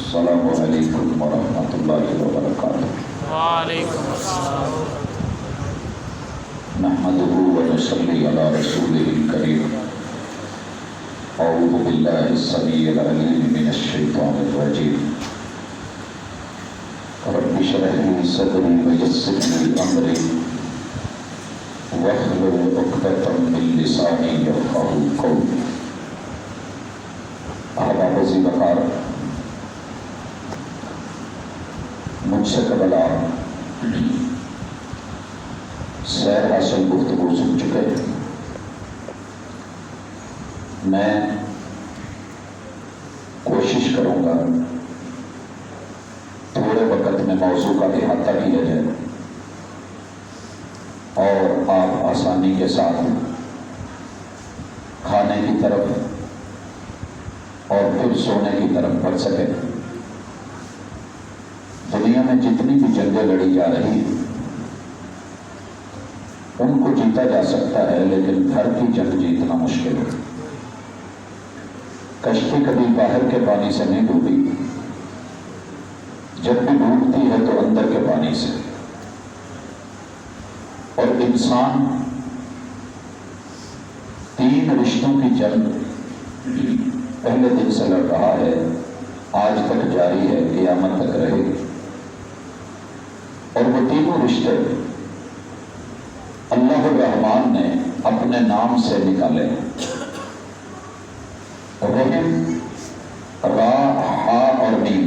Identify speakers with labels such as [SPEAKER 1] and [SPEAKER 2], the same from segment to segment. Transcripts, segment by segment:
[SPEAKER 1] السلام علیکم ورحمۃ اللہ وبرکاتہ۔
[SPEAKER 2] وعلیکم السلام۔
[SPEAKER 1] نحمده ونصلی علی رسولہ الکریم۔ اعوذ باللہ السمیع العلیم من الشیطان الرجیم۔ رب اشرح لی صدری ویسر لی امری واحلل عقدۃ من لسانی یفقہوا قولی۔ احباب ذی-وقار، مجھ سے قبل آپ سیر حاصل گفتگو سن چکے۔ میں کوشش کروں گا تھوڑے وقت میں موضوع کا احاطہ کیا جائے اور آپ آسانی کے ساتھ کھانے کی طرف اور پھر سونے کی طرف بڑھ سکیں۔ دنیا میں جتنی بھی جنگیں لڑی جا رہی ہیں ان کو جیتا جا سکتا ہے، لیکن گھر کی جنگ جیتنا مشکل ہے۔ کشتی کبھی باہر کے پانی سے نہیں ڈوبی، جب بھی ڈوبتی ہے تو اندر کے پانی سے۔ اور انسان تین رشتوں کی جنگ پہلے دن سے لڑ رہا ہے، آج تک جاری ہے، قیامت تک رہے گی۔ اور وہ تینوں رشتے اللہ الرحمن نے اپنے نام سے نکالے۔ رحم، را، ہا اور میم،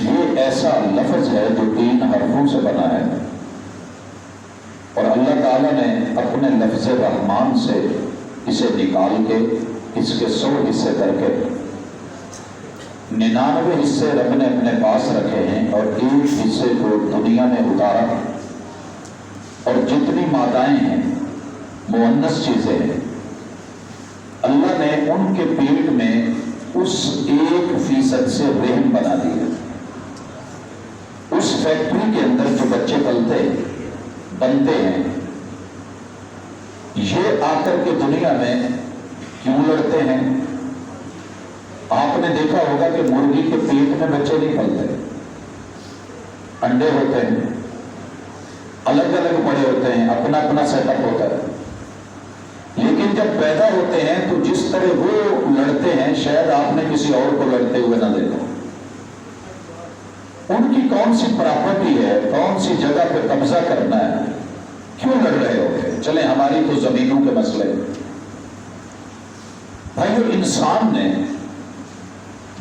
[SPEAKER 1] یہ ایسا لفظ ہے جو تین حرفوں سے بنا ہے، اور اللہ تعالیٰ نے اپنے لفظ رحمان سے اسے نکال کے اس کے 100 حصے کر کے 99 حصے رب نے اپنے پاس رکھے ہیں اور ایک حصے کو دنیا میں اتارا۔ اور جتنی مادائیں ہیں، مؤنث چیزیں ہیں، اللہ نے ان کے پیٹ میں اس 1% سے رحم بنا دیا۔ اس فیکٹری کے اندر جو بچے بنتے ہیں، یہ آ کر کے دنیا میں کیوں لڑتے ہیں؟ آپ نے دیکھا ہوگا کہ مرغی کے پیٹ میں بچے نہیں پلتے، انڈے ہوتے ہیں، الگ الگ بڑے ہوتے ہیں، اپنا اپنا سیٹ اپ ہوتا ہے، لیکن جب پیدا ہوتے ہیں تو جس طرح وہ لڑتے ہیں شاید آپ نے کسی اور کو لڑتے ہوئے نہ دیکھا۔ ان کی کون سی پراپرٹی ہے، کون سی جگہ پہ قبضہ کرنا ہے، کیوں لڑ رہے ہوتے ہیں؟ چلیں ہماری تو زمینوں کے مسئلے۔ بھائیو، انسان نے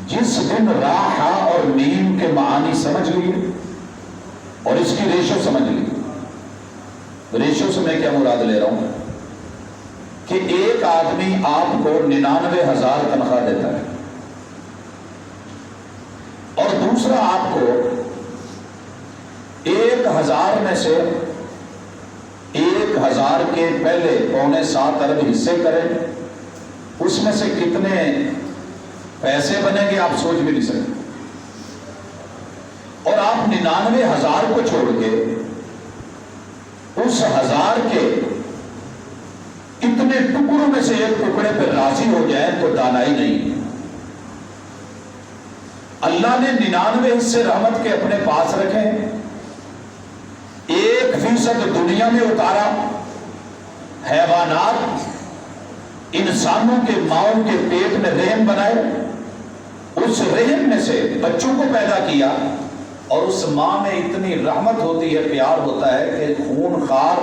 [SPEAKER 1] جس دن را، ہا اور میم کے معانی سمجھ لیے اور اس کی ریشو سمجھ لی، ریشو سے میں کیا مراد لے رہا ہوں کہ ایک آدمی آپ کو 99,000 تنخواہ دیتا ہے اور دوسرا آپ کو 1,000 میں سے 1,000 کے پہلے 7.25 ارب حصے کریں، اس میں سے کتنے پیسے بنیں گے آپ سوچ بھی نہیں سکتے۔ اور آپ 99,000 کو چھوڑ کے اس 1000 کے اتنے ٹکڑوں میں سے ایک ٹکڑے پہ راضی ہو جائیں تو دانائی نہیں۔ اللہ نے 99 حصے رحمت کے اپنے پاس رکھے، 1% دنیا میں اتارا، حیوانات انسانوں کے ماؤں کے پیٹ میں رحم بنائے، اس رحم میں سے بچوں کو پیدا کیا، اور اس ماں میں اتنی رحمت ہوتی ہے، پیار ہوتا ہے کہ خون خوار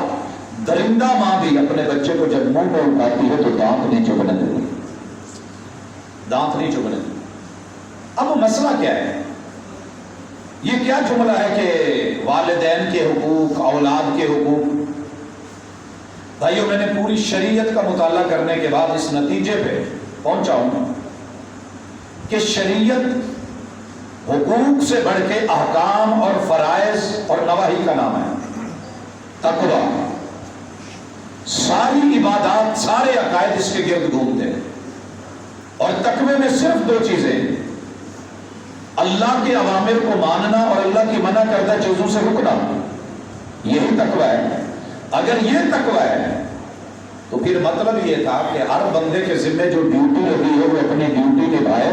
[SPEAKER 1] درندہ ماں بھی اپنے بچے کو جب منہ میں اٹھاتی ہے تو دانت نہیں چبھنے دیتی، دانت نہیں چبھنے دیتی۔ اب مسئلہ کیا ہے؟ یہ کیا جملہ ہے کہ والدین کے حقوق، اولاد کے حقوق؟ بھائیو، میں نے پوری شریعت کا مطالعہ کرنے کے بعد اس نتیجے پہ پہنچا ہوں کہ شریعت حقوق سے بڑھ کے احکام اور فرائض اور نواہی کا نام ہے۔ تقویٰ، ساری عبادات، سارے عقائد اس کے گرد گھومتے ہیں، اور تقوی میں صرف 2 چیزیں، اللہ کے اوامر کو ماننا اور اللہ کی منع کردہ چیزوں سے رکنا، یہی تقویٰ ہے۔ اگر یہ تقویٰ ہے تو پھر مطلب یہ تھا کہ ہر بندے کے ذمے جو ڈیوٹی لگی ہے وہ اپنی ڈیوٹی نبھائے.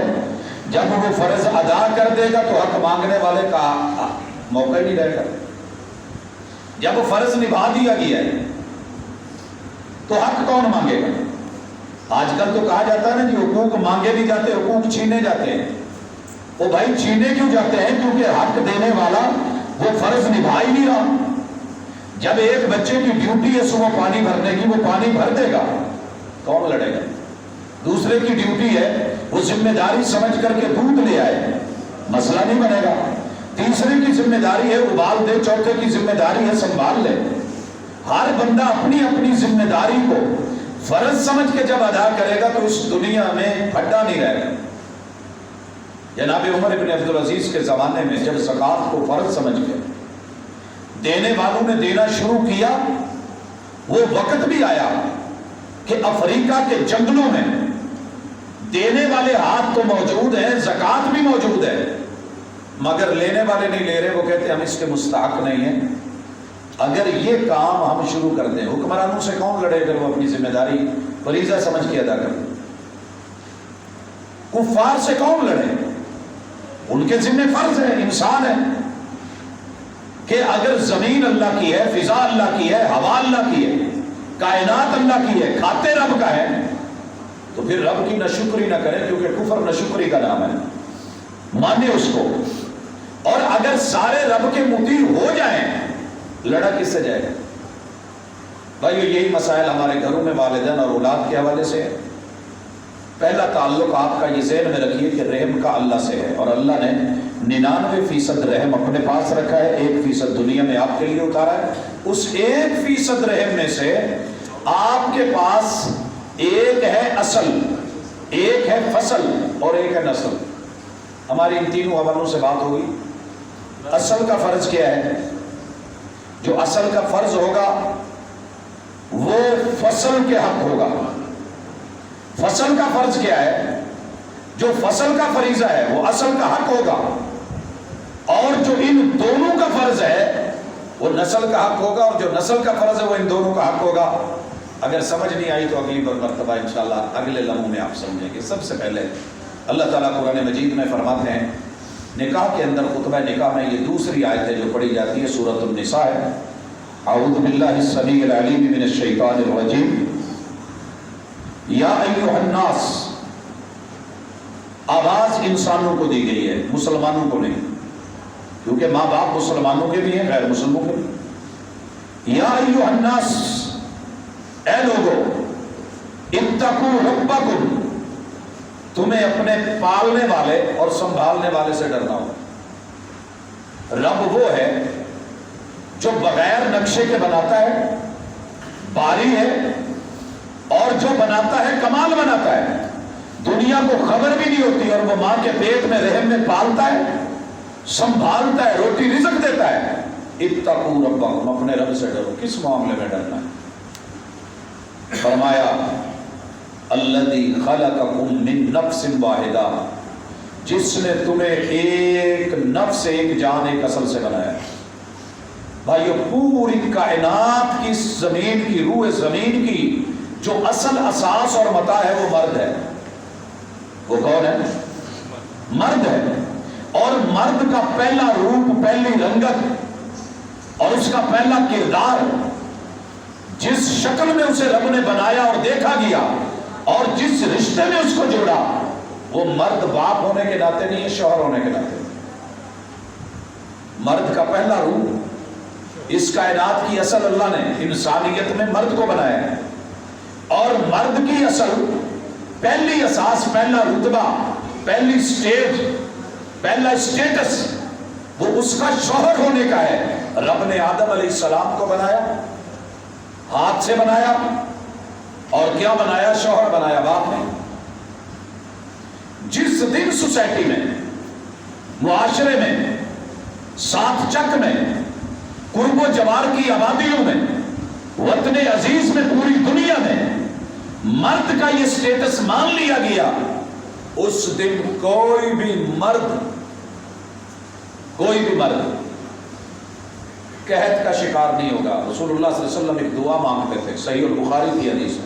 [SPEAKER 1] جب وہ فرض ادا کر دے گا تو حق مانگنے والے کا موقع ہی نہیں رہے گا. جب فرض نبھا دیا گیا ہے تو حق کون مانگے گا؟ آج کل تو کہا جاتا ہے نا جی حقوق مانگے نہیں جاتے، حقوق چھینے جاتے ہیں. وہ بھائی چھینے کیوں جاتے ہیں؟ کیونکہ حق دینے والا وہ فرض نبھا ہی نہیں رہا. جب ایک بچے کی ڈیوٹی ہے صبح پانی بھرنے کی، وہ پانی بھر دے گا، کون لڑے گا؟ دوسرے کی ڈیوٹی ہے وہ ذمہ داری سمجھ کر کے دودھ لے آئے، مسئلہ نہیں بنے گا. تیسرے کی ذمہ داری ہے ابال دے، چوتھے کی ذمہ داری ہے سنبھال لے. ہر بندہ اپنی اپنی ذمہ داری کو فرض سمجھ کے جب ادا کرے گا تو اس دنیا میں پھڈا نہیں رہے گا. جناب عمر ابن عبدالعزیز کے زمانے میں جب زکوٰۃ کو فرض سمجھ کے دینے والوں نے دینا شروع کیا، وہ وقت بھی آیا کہ افریقہ کے جنگلوں میں دینے والے ہاتھ تو موجود ہیں، زکوٰۃ بھی موجود ہے، مگر لینے والے نہیں لے رہے. وہ کہتے ہیں ہم اس کے مستحق نہیں ہیں. اگر یہ کام ہم شروع کر دیں، حکمرانوں سے کون لڑے اگر وہ اپنی ذمہ داری فریضہ سمجھ کے ادا کر دیں؟ کفار سے کون لڑے؟ ان کے ذمہ فرض ہے، انسان ہے کہ اگر زمین اللہ کی ہے، فضا اللہ کی ہے، ہوا اللہ کی ہے، کائنات اللہ کی ہے، کھاتے رب کا ہے، تو پھر رب کی ناشکری نہ کریں، کیونکہ کفر ناشکری کا نام ہے. مانے اس کو. اور اگر سارے رب کے مطیع ہو جائیں، لڑا کس سے جائے گا؟ بھائیو یہی مسائل ہمارے گھروں میں والدین اور اولاد کے حوالے سے ہے. پہلا تعلق آپ کا یہ ذہن میں رکھیے کہ رحم کا اللہ سے ہے، اور اللہ نے 99% رحم اپنے پاس رکھا ہے، 1% دنیا میں آپ کے لیے اتارا ہے. اس 1% رحم میں سے آپ کے پاس ایک ہے اصل، ایک ہے فصل اور ایک ہے نسل. ہماری ان تینوں حوالوں سے بات ہوگی. اصل کا فرض کیا ہے؟ جو اصل کا فرض ہوگا وہ فصل کے حق ہوگا. فصل کا فرض کیا ہے؟ جو فصل کا فریضہ ہے وہ اصل کا حق ہوگا، اور جو ان دونوں کا فرض ہے وہ نسل کا حق ہوگا، اور جو نسل کا فرض ہے وہ ان دونوں کا حق ہوگا. اگر سمجھ نہیں آئی تو اگلی مرتبہ انشاءاللہ اگلے لمحوں میں آپ سمجھیں گے. سب سے پہلے اللہ تعالیٰ قرآن مجید میں فرماتے ہیں، نکاح کے اندر خطبہ نکاح میں یہ دوسری آیت ہے جو پڑھی جاتی ہے، سورۃ النساء ہے. اعوذ باللہ السمیع العلیم من الشیطان الرجیم. یا ایھا الناس، آواز انسانوں کو دی گئی ہے، مسلمانوں کو نہیں، کیونکہ ماں باپ مسلمانوں کے بھی ہیں، غیر مسلموں کے بھی. یا ایھا الناس، اے لوگو، اتقوا ربکم، تمہیں اپنے پالنے والے اور سنبھالنے والے سے ڈرنا ہو. رب وہ ہے جو بغیر نقشے کے بناتا ہے، باری ہے، اور جو بناتا ہے کمال بناتا ہے. دنیا کو خبر بھی نہیں ہوتی اور وہ ماں کے پیٹ میں رحم میں پالتا ہے، سنبھالتا ہے، روٹی رزق دیتا ہے. اتقوا ربکم، اپنے رب سے ڈرو. کس معاملے میں ڈرنا ہے؟ فرمایا الذی خلقکم من نفس واحدہ، جس نے تمہیں ایک نفس، ایک جان، ایک اصل سے بنایا. بھائیو پوری کائنات کی زمین کی، روح زمین کی جو اصل اساس اور متاع ہے وہ مرد ہے. وہ کون ہے؟ مرد ہے. اور مرد کا پہلا روپ، پہلی رنگت اور اس کا پہلا کردار، جس شکل میں اسے رب نے بنایا اور دیکھا گیا اور جس رشتے میں اس کو جوڑا، وہ مرد باپ ہونے کے ناطے نہیں ہے، شوہر ہونے کے ناطے. مرد کا پہلا روپ، اس کائنات کی اصل اللہ نے انسانیت میں مرد کو بنایا ہے، اور مرد کی اصل، پہلی اساس، پہلا رتبہ، پہلی سٹیج، پہلا اسٹیٹس وہ اس کا شوہر ہونے کا ہے. رب نے آدم علیہ السلام کو بنایا، ہاتھ سے بنایا، اور کیا بنایا؟ شوہر بنایا باپ نے. جس دن سوسائٹی میں، معاشرے میں، ساتھ چک میں، قرب و جوار کی آبادیوں میں، وطن عزیز میں، پوری دنیا میں مرد کا یہ سٹیٹس مان لیا گیا، اس دن کوئی بھی مرد قحط کا شکار نہیں ہوگا. رسول اللہ صلی اللہ علیہ وسلم ایک دعا مانگتے تھے، صحیح البخاری کی حدیث ہے،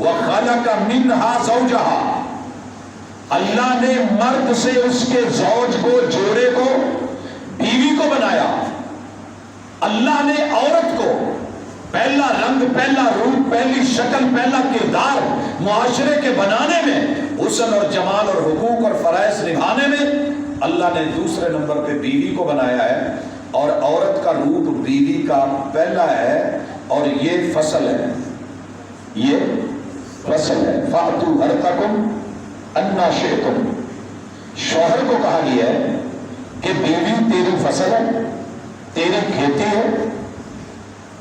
[SPEAKER 1] وَخَلَقَ مِنْهَا زَوْجَهَا، اللہ نے مرد سے اس کے زوج کو، جوڑے کو، بیوی کو بنایا۔ اللہ نے عورت کو پہلا رنگ، پہلا روپ، پہلی شکل، پہلا کردار معاشرے کے بنانے میں، حسن اور جمال اور حقوق اور فرائض نبھانے میں اللہ نے دوسرے نمبر پہ بیوی کو بنایا ہے، اور عورت کا روپ بیوی کا پہلا ہے، اور یہ فصل ہے، یہ فصل ہے۔ فَأْتُوا حَرْثَكُمْ أَنَّىٰ شِئْتُمْ، شوہر کو کہا گیا ہے کہ بیوی تیری فصل ہے، تیری کھیتی ہے،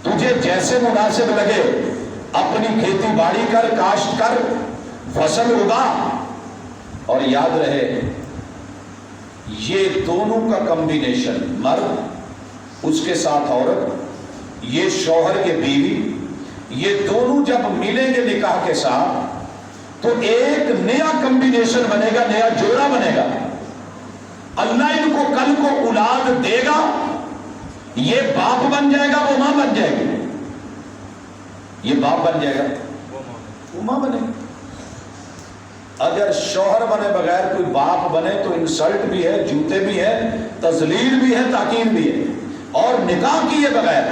[SPEAKER 1] تجھے جیسے مناسب لگے اپنی کھیتی باڑی کر، کاشت کر، فصل اگا۔ اور یاد رہے یہ دونوں کا کمبینیشن، مرد اس کے ساتھ عورت، یہ شوہر یہ بیوی، یہ دونوں جب ملیں گے نکاح کے ساتھ تو ایک نیا کمبینیشن بنے گا، نیا جوڑا بنے گا۔ اللہ ان کو کل کو اولاد دے گا، یہ باپ بن جائے گا، وہ ماں بن جائے گی۔ یہ باپ بن جائے گا، وہ ماں بنے گی۔ اگر شوہر بنے بغیر کوئی باپ بنے تو انسلٹ بھی ہے، جوتے بھی ہے، تذلیل بھی ہے، تاکید بھی ہے۔ اور نکاح کیے بغیر،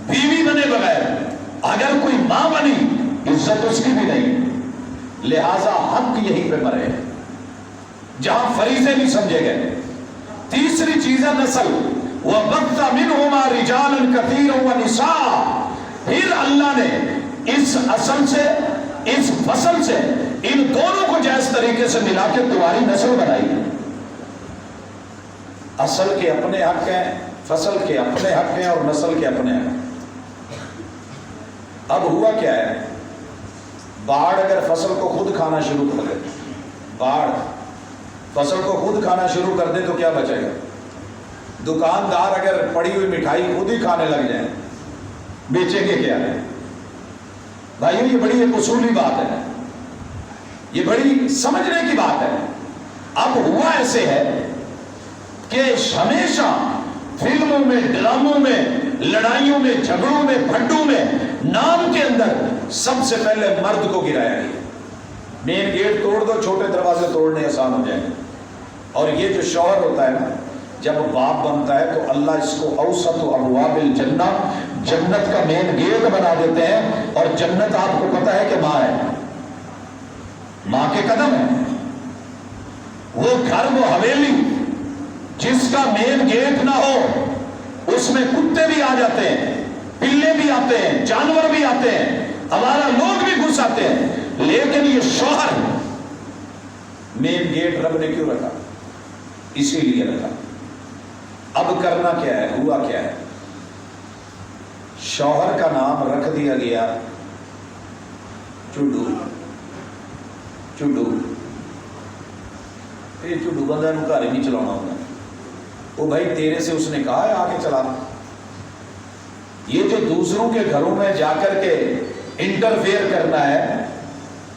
[SPEAKER 1] بیوی بنے بغیر اگر کوئی ماں بنی، عزت اس کی بھی نہیں۔ لہذا حق یہیں پہ مرے جہاں فریضے نہیں سمجھے گئے۔ تیسری چیز ہے نسل، وَبَثَّ مِنْهُمَا رِجَالًا كَثِيرًا وَنِسَاءً، پھر اللہ نے اس اصل سے، اس فصل سے ان دونوں کو جائز طریقے سے ملا کے تمہاری نسل بنائی۔ اصل کے اپنے حق ہیں، فصل کے اپنے حق ہیں، اور نسل کے اپنے حق ہیں۔ اب ہوا کیا ہے، باڑ اگر فصل کو خود کھانا شروع کر دے، باڑ فصل کو خود کھانا شروع کر دے تو کیا بچے گا؟ دکاندار اگر پڑی ہوئی مٹھائی خود ہی کھانے لگ جائیں، بیچیں گے کیا ہے؟ بھائیو یہ بڑی ایک اصولی بات ہے، یہ بڑی سمجھنے کی بات ہے۔ اب ہوا ایسے ہے کہ ہمیشہ فلموں میں، ڈراموں میں، لڑائیوں میں، جھگڑوں میں، پھڈوں میں نام کے اندر سب سے پہلے مرد کو گرایا گیا۔ مین گیٹ توڑ دو، چھوٹے دروازے توڑنے آسان ہو جائیں گے۔ اور یہ جو شوہر ہوتا ہے نا، جب باپ بنتا ہے تو اللہ اس کو اوسط ابواب الجنہ، جنت کا مین گیٹ بنا دیتے ہیں۔ اور جنت آپ کو پتا ہے کہ ماں ہے، ماں کے قدم ہے۔ وہ گھر، وہ حویلی جس کا مین گیٹ نہ ہو، اس میں کتے بھی آ جاتے ہیں، پلے بھی آتے ہیں، جانور بھی آتے ہیں، ہمارا لوگ بھی گھس آتے ہیں، لیکن یہ شوہر مین گیٹ رب نے کیوں رکھا؟ اسی لیے رکھا۔ اب کرنا کیا ہے، ہوا کیا ہے، شوہر کا نام رکھ دیا گیا چڈو۔ چڈو، یہ چڈو بندہ نو گھر ہی نہیں چلانا ہوتا، وہ بھائی تیرے سے اس نے کہا ہے آ کے چلا۔ یہ جو دوسروں کے گھروں میں جا کر کے انٹرفیئر کرنا ہے،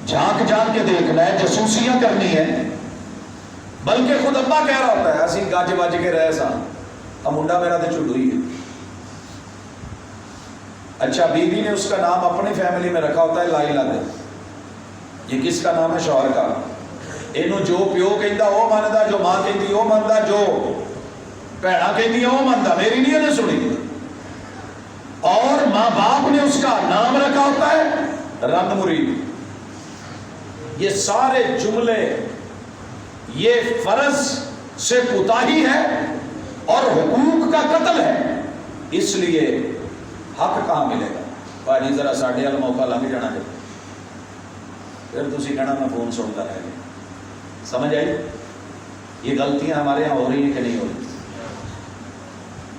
[SPEAKER 1] جھانک جھانک کے دیکھنا ہے، جاسوسیاں کرنی ہے، بلکہ خود ابا کہہ رہا ہوتا ہے اسی گج بج کے رہے سا، اب منڈا میرا تو چڈو ہی ہے۔ اچھا، بیوی نے اس کا نام اپنی فیملی میں رکھا ہوتا ہے لائی لد، یہ کس کا نام ہے؟ شوہر کا۔ اینو جو پیو کہندا وہ مندا، جو ماں کہندی وہ مندا، جو بھیڑا کہندی وہ مندا، میری نہیں نے سنی۔ اور ماں باپ نے اس کا نام رکھا ہوتا ہے رند مرید۔ یہ سارے جملے یہ فرض سے کوتاہی ہے اور حقوق کا قتل ہے۔ اس لیے حق کہاں ملے گا؟ بھائی ذرا ساڈے وال موقع لنگ جانا ہے، پھر تسی کہنا میں فون سنتا رہ گیا۔ سمجھ آئی؟ یہ غلطیاں ہمارے یہاں ہو رہی ہیں کہ نہیں ہو رہی؟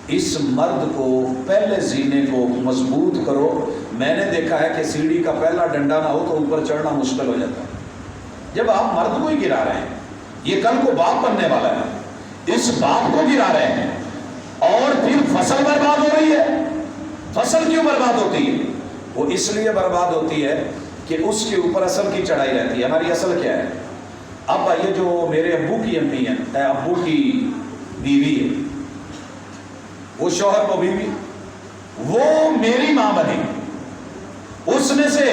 [SPEAKER 1] اس مرد کو پہلے زینے کو مضبوط کرو۔ میں نے دیکھا ہے کہ سیڑھی کا پہلا ڈنڈا نہ ہو تو اوپر چڑھنا مشکل ہو جاتا ہے۔ جب آپ مرد کو ہی گرا رہے ہیں، یہ کل کو باپ بننے والا ہے، اس باپ کو گرا رہے ہیں، اور پھر فصل برباد ہو رہی ہے۔ فصل کیوں برباد ہوتی ہے؟ وہ اس لیے برباد ہوتی ہے کہ اس کے اوپر اصل کی چڑھائی رہتی ہے۔ ہماری اصل کیا ہے؟ اب یہ جو میرے ابو کی امی ہے، ابو کی بیوی ہے، وہ شوہر کو بیوی، وہ میری ماں بنی، اس میں سے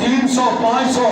[SPEAKER 1] 300, 500,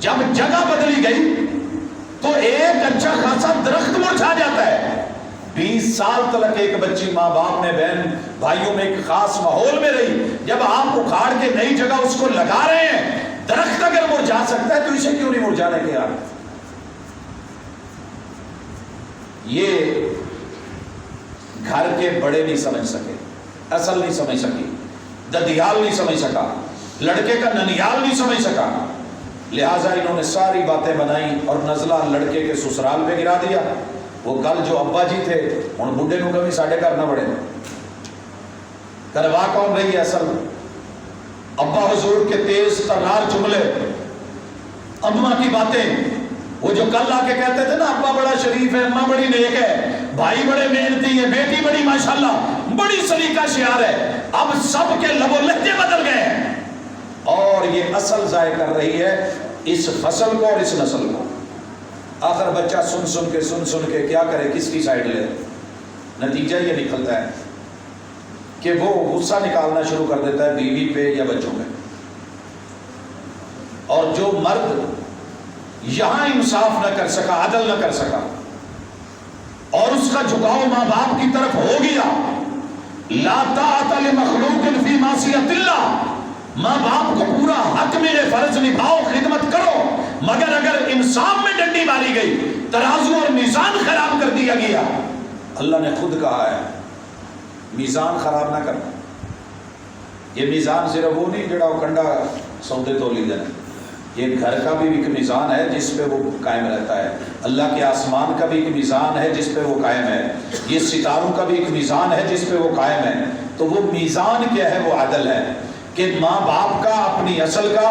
[SPEAKER 1] جب جگہ بدلی گئی تو ایک اچھا خاصا درخت مرجھا جاتا ہے. 20 سال تک ایک بچی ماں باپ میں بہن بھائیوں میں ایک خاص ماحول میں رہی. جب آپ اکھاڑ کے نئی جگہ اس کو لگا رہے ہیں, درخت اگر مرجھا سکتا ہے تو اسے کیوں نہیں مرجھانے کے یار. یہ گھر کے بڑے نہیں سمجھ سکے, اصل نہیں سمجھ سکی, ددیال نہیں سمجھ سکا, لڑکے کا ننیال نہیں سمجھ سکا. لہٰذا انہوں نے ساری باتیں بنائی اور نزلہ لڑکے کے سسرال پہ گرا دیا. وہ کل جو ابا جی تھے ہوں بڈھے کو کبھی ساڈے گھر نہ بڑھے. کروا کون رہی ہے اصل؟ ابا حضور کے تیز ترار جملے, اماں کی باتیں, وہ جو کل آ کے کہتے تھے نا ابا بڑا شریف ہے, اماں بڑی نیک ہے, بھائی بڑے محنتی ہے, بیٹی بڑی ماشاءاللہ بڑی سلیقہ شعار ہے, اب سب کے لب و لہجے بدل گئے ہیں اور یہ اصل ضائع کر رہی ہے اس فصل کو اور اس نسل کو. آخر بچہ سن کے کیا کرے, کس کی سائڈ لے؟ نتیجہ یہ نکلتا ہے کہ وہ غصہ نکالنا شروع کر دیتا ہے بیوی پہ یا بچوں پہ. اور جو مرد یہاں انصاف نہ کر سکا, عدل نہ کر سکا, اور اس کا جھکاؤ ماں باپ کی طرف ہو گیا, لا طاعت لمخلوق فی معصیت اللہ, ماں باپ کو پورا حق ملے, فرض نبھاؤ, خدمت کرو, مگر اگر انصاف میں ڈنڈی ماری گئی, ترازو اور میزان خراب کر دیا گیا, اللہ نے خود کہا ہے میزان خراب نہ کرنا. یہ میزان صرف وہ نہیں جڑا وہ کنڈا سودے تو لی دینا, یہ گھر کا بھی ایک میزان ہے جس پہ وہ قائم رہتا ہے, اللہ کے آسمان کا بھی ایک میزان ہے جس پہ وہ قائم ہے, یہ ستاروں کا بھی ایک میزان ہے جس پہ وہ قائم ہے. تو وہ میزان کیا ہے؟ وہ عدل ہے کہ ماں باپ کا, اپنی اصل کا,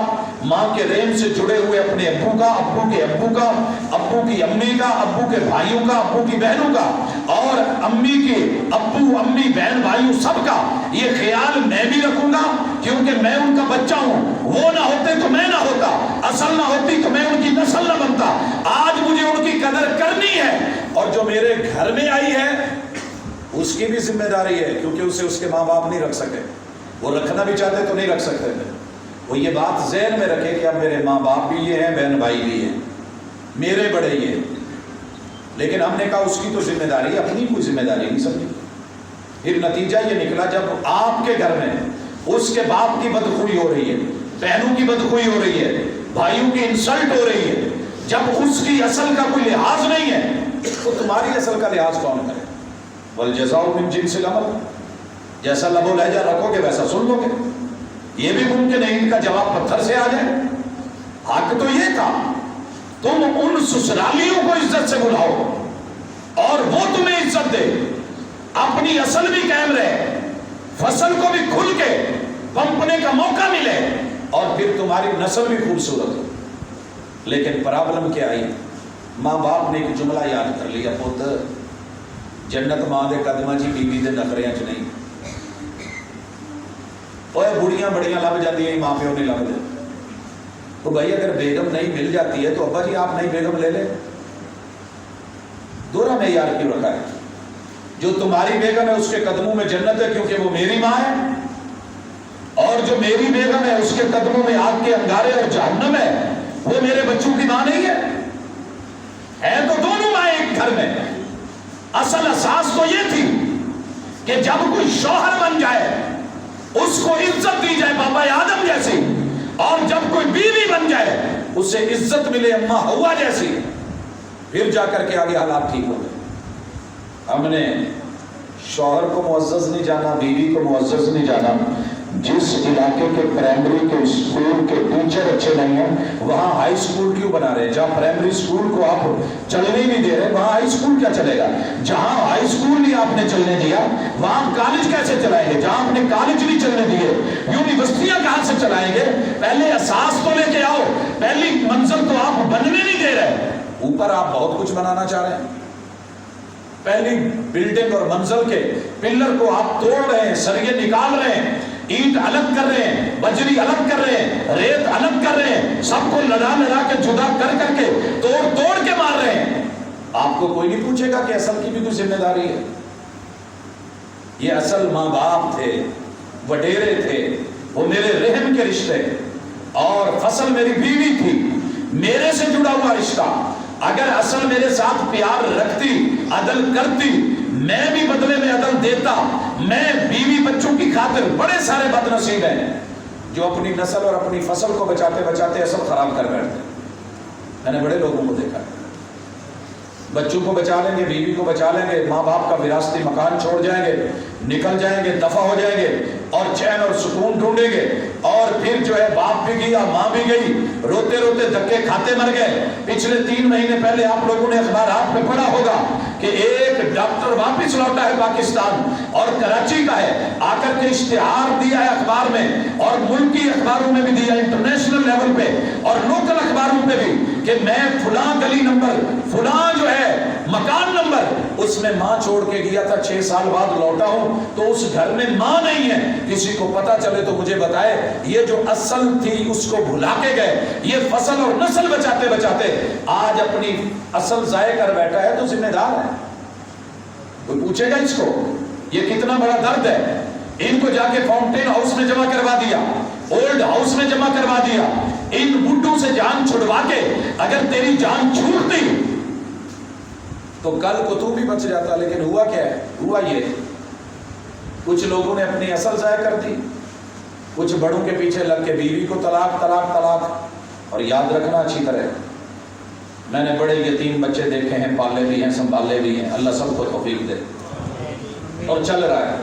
[SPEAKER 1] ماں کے رحم سے جڑے ہوئے اپنے ابو کا, ابو کے ابو کا, ابو کی امی کا, ابو کے بھائیوں کا, ابو کی بہنوں کا, اور امی کے ابو, امی, بہن, بھائیوں سب کا یہ خیال میں بھی رکھوں گا کیونکہ میں ان کا بچہ ہوں. وہ نہ ہوتے تو میں نہ ہوتا, اصل نہ ہوتی تو میں ان کی نسل نہ بنتا. آج مجھے ان کی قدر کرنی ہے, اور جو میرے گھر میں آئی ہے اس کی بھی ذمہ داری ہے کیونکہ اسے اس کے ماں باپ نہیں رکھ سکے, وہ رکھنا بھی چاہتے تو نہیں رکھ سکتے تھے. وہ یہ بات ذہن میں رکھے کہ اب میرے ماں باپ بھی یہ ہیں, بہن بھائی بھی ہیں, میرے بڑے یہ, لیکن ہم نے کہا اس کی تو ذمہ داری, اپنی کوئی ذمہ داری نہیں سمجھی. پھر نتیجہ یہ نکلا جب آپ کے گھر میں اس کے باپ کی بدخوئی ہو رہی ہے, بہنوں کی بدخوئی ہو رہی ہے, بھائیوں کی انسلٹ ہو رہی ہے, جب اس کی اصل کا کوئی لحاظ نہیں ہے تو تمہاری اصل کا لحاظ کون کرے؟ والجزاء من جنس العمل, جیسا لب و لہجہ رکھو گے ویسا سن لو گے. یہ بھی ممکن ہے ان کا جواب پتھر سے آ جائے. حق تو یہ تھا تم ان سسرالیوں کو عزت سے بلاؤ اور وہ تمہیں عزت دے, اپنی اصل بھی قائم رہے, فصل کو بھی کھل کے پنپنے کا موقع ملے, اور پھر تمہاری نسل بھی خوبصورت ہو. لیکن پرابلم کیا آئی؟ ماں باپ نے ایک جملہ یاد کر لیا, پتر جنت ماں دے قدماں چ بی بی دے نخریاں چ نہیں. اوے بڑیاں بڑیاں لب جاتی ہیں, ماں پیو نہیں لبتے. تو بھائی اگر بیگم نہیں مل جاتی ہے تو ابا جی آپ نئی بیگم لے لیں. دورہ معیار کیوں رکھا ہے؟ جو تمہاری بیگم ہے اس کے قدموں میں جنت ہے کیونکہ وہ میری ماں ہے, اور جو میری بیگم ہے اس کے قدموں میں آگ کے انگارے اور جہنم ہے, وہ میرے بچوں کی ماں نہیں ہے تو دونوں ماں ایک گھر میں. اصل اساس تو یہ تھی کہ جب کوئی شوہر بن جائے اس کو عزت دی جائے بابا آدم جیسی, اور جب کوئی بیوی بن جائے اسے عزت ملے اماں ہوا جیسی, پھر جا کر کے آگے حالات ٹھیک ہو گئے. ہم نے شوہر کو معزز نہیں جانا, بیوی کو معزز نہیں جانا. جس علاقے کے پرائمری کے اسکول کے ٹیچر اچھے نہیں ہیں وہاں ہائی اسکول کیوں بنا رہے ہیں؟ جہاں پرائمری اسکول کو آپ چلنے نہیں دے رہے وہاں ہائی اسکول کیا چلے گا؟ جہاں ہائی اسکول نہیں آپ نے چلنے دیا وہاں کالج کیسے چلائیں گے؟ جہاں آپ نے کالج نہیں چلنے دیے یونیورسٹیاں کہاں سے چلائیں گے؟ پہلے اساس تو لے کے آؤ, پہلی منزل تو آپ بننے نہیں دے رہے, اوپر آپ بہت کچھ بنانا چاہ رہے ہیں. پہلی بلڈنگ اور منزل کے پلر کو آپ توڑ رہے ہیں, سریے نکال رہے ہیں, اینٹ الگ کر رہے ہیں, بجری الگ کر رہے ہیں, ریت الگ کر رہے ہیں, سب کو لڑا لڑا کے جدا کر کر کے توڑ کے مار رہے ہیں. آپ کو کوئی نہیں پوچھے گا کہ اصل کی بھی کوئی ذمہ داری ہے. یہ اصل ماں باپ تھے, وڈیرے تھے, وہ میرے رحم کے رشتے, اور فصل میری بیوی تھی. میرے سے جڑا ہوا رشتہ، اگر اصل میرے ساتھ پیار رکھتی، عدل کرتی، میں بھی بدلے میں عدل دیتا. میں بیوی بچوں کی خاطر، بڑے سارے بد نصیب ہیں جو اپنی نسل اور اپنی فصل کو بچاتے بچاتے اصل خراب کر بیٹھتے. میں نے بڑے لوگوں کو دیکھا. بچوں کو بچا لیں گے، بیوی کو بچا لیں گے، ماں باپ کا وراثتی مکان چھوڑ جائیں گے، نکل جائیں گے، دفع ہو جائیں گے اور چین اور سکون ڈھونڈیں گے. اور پھر جو ہے باپ بھی گیا، ماں بھی گئی، روتے روتے دھکے کھاتے مر گئے. پچھلے 3 مہینے پہلے آپ لوگوں نے اخبارات میں پڑھا ہوگا کہ ایک ڈاکٹر واپس لوٹا ہے پاکستان اور کراچی کا ہے، آ کر کے اشتہار دیا ہے اخبار میں، اور ملکی اخباروں میں بھی دیا، انٹرنیشنل لیول پہ اور لوکل اخباروں پہ بھی، کہ میں فلاں گلی نمبر، فلاں جو ہے مکان نمبر، اس میں ماں چھوڑ کے گیا تھا، 6 سال بعد لوٹا ہوں تو اس گھر میں ماں نہیں ہے. کسی کو پتا چلے تو مجھے بتائے. یہ جو اصل تھی اس کو بھلا کے گئے. یہ فصل اور نسل بچاتے بچاتے آج اپنی اصل ضائع کر بیٹھا ہے تو ذمہ دار ہے. کوئی پوچھے گا اس کو؟ یہ کتنا بڑا درد ہے. ان کو جا کے فاؤنٹین ہاؤس میں جمع کروا دیا، اولڈ ہاؤس میں جمع کروا دیا. ان بڈھوں سے جان چھڑوا کے اگر تیری جان چھوٹتی تو کل کو تو بھی بچ جاتا. لیکن ہوا کیا ہے؟ ہوا یہ کچھ لوگوں نے اپنی اصل ضائع کر دی، کچھ بڑوں کے پیچھے لگ کے بیوی کو طلاق طلاق طلاق. اور یاد رکھنا اچھی طرح، میں نے بڑے یتیم بچے دیکھے ہیں، پالے بھی ہیں، سنبھالے بھی ہیں. اللہ سب کو توفیق دے. اور چل رہا ہے.